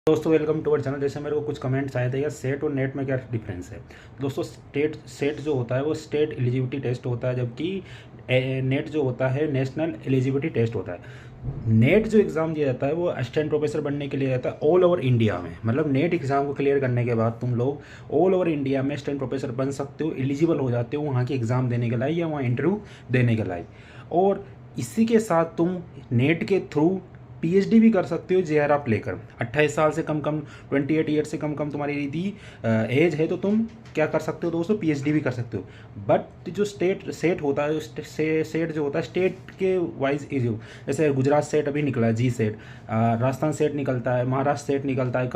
दोस्तों welcome to our channel. जैसे मेरे को कुछ कमेंट्स आए थे या सेट और नेट में क्या डिफरेंस है। दोस्तों सेट जो होता है वो स्टेट एलिजिबिलिटी टेस्ट होता है, जबकि नेट जो होता है नेशनल एलिजिबिलिटी टेस्ट होता है। नेट जो एग्ज़ाम दिया जाता है वो असिस्टेंट प्रोफेसर बनने के लिए रहता है ऑल ओवर इंडिया में। मतलब नेट एग्ज़ाम को क्लियर करने के बाद तुम लोग ऑल ओवर इंडिया में असिस्टेंट प्रोफेसर बन सकते हो, एलिजिबल हो जाते हो वहाँ की एग्ज़ाम देने के लायक या वहाँ इंटरव्यू देने के लायक। और इसी के साथ तुम नेट के थ्रू पीएचडी भी कर सकते हो जेआरएफ लेकर। 28 साल से कम 28 ईयर से कम तुम्हारी यदि एज है तो तुम क्या कर सकते हो दोस्तों, पीएचडी भी कर सकते हो। बट जो स्टेट सेट होता है, सेट जो होता है स्टेट के वाइज इज, जैसे गुजरात सेट अभी निकला है, जी सेट, राजस्थान सेट निकलता है, महाराष्ट्र सेट निकलता है,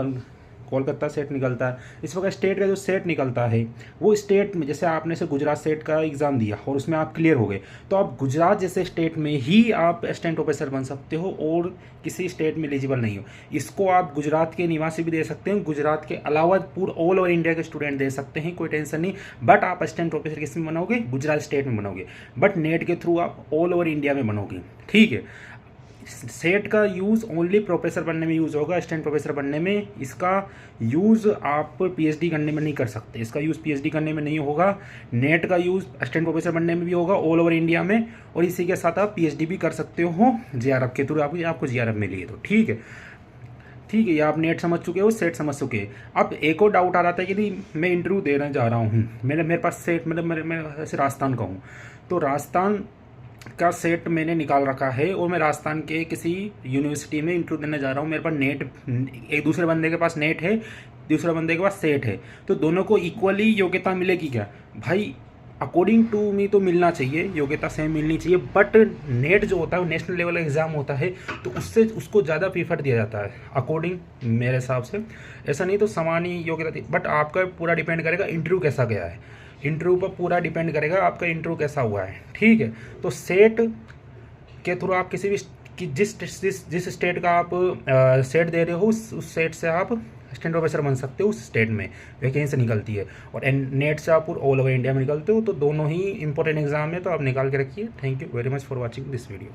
कोलकाता सेट निकलता है। इस वक्त स्टेट का जो सेट निकलता है वो स्टेट में, जैसे आपने से गुजरात सेट का एग्ज़ाम दिया और उसमें आप क्लियर हो गए तो आप गुजरात जैसे स्टेट में ही आप असिस्टेंट प्रोफेसर बन सकते हो और किसी स्टेट में एलिजिबल नहीं हो। इसको आप गुजरात के निवासी भी दे सकते हैं, गुजरात के अलावा पूरा ऑल ओवर इंडिया के स्टूडेंट दे सकते हैं, कोई टेंशन नहीं। बट आप असिस्टेंट प्रोफेसर किस में बनोगे, गुजरात स्टेट में बनोगे। बट नेट के थ्रू आप ऑल ओवर इंडिया में बनोगे, ठीक है। सेट का यूज़ ओनली प्रोफेसर बनने में यूज़ होगा, असिस्टेंट प्रोफेसर बनने में। इसका यूज़ आप पीएचडी करने में नहीं कर सकते, इसका यूज़ पीएचडी करने में नहीं होगा। नेट का यूज़ असिस्टेंट प्रोफेसर बनने में भी होगा ऑल ओवर इंडिया में, और इसी के साथ आप पीएचडी भी कर सकते हो जेआरएफ के थ्रू। आपको जेआरएफ मिली है तो ठीक है, ठीक है। ये आप नेट समझ चुके हो, सेट समझ चुके हैं। अब एक और डाउट आ रहा था कि नहीं मैं इंटरव्यू देने जा रहा हूँ, मेरे पास सेट, मतलब मैं ऐसे राजस्थान का हूँ तो राजस्थान का सेट मैंने निकाल रखा है और मैं राजस्थान के किसी यूनिवर्सिटी में इंटरव्यू देने जा रहा हूँ। मेरे पास नेट, एक दूसरे बंदे के पास नेट है, दूसरे बंदे के पास सेट है, तो दोनों को इक्वली योग्यता मिलेगी क्या भाई? अकॉर्डिंग टू मी तो मिलना चाहिए, योग्यता सेम मिलनी चाहिए। बट नेट जो होता है वो नेशनल लेवल एग्ज़ाम होता है तो उससे उसको ज़्यादा प्रीफर दिया जाता है अकॉर्डिंग मेरे हिसाब से। ऐसा नहीं तो समान ही योग्यता थी, बट आपका पूरा डिपेंड करेगा इंटरव्यू कैसा गया है, इंटरव्यू पर पूरा डिपेंड करेगा आपका इंटरव्यू कैसा हुआ है, ठीक है। तो सेट के थ्रू आप किसी भी जिस स्टेट का आप सेट दे रहे हो उस सेट से आप असिस्टेंट प्रोफेसर बन सकते हो, उस स्टेट में वैकेंसी निकलती है। और नेट से आप ऑल ओवर इंडिया में निकलते हो, तो दोनों ही इंपॉर्टेंट एग्जाम है, तो आप निकाल के रखिए। Thank you very much for watching this video.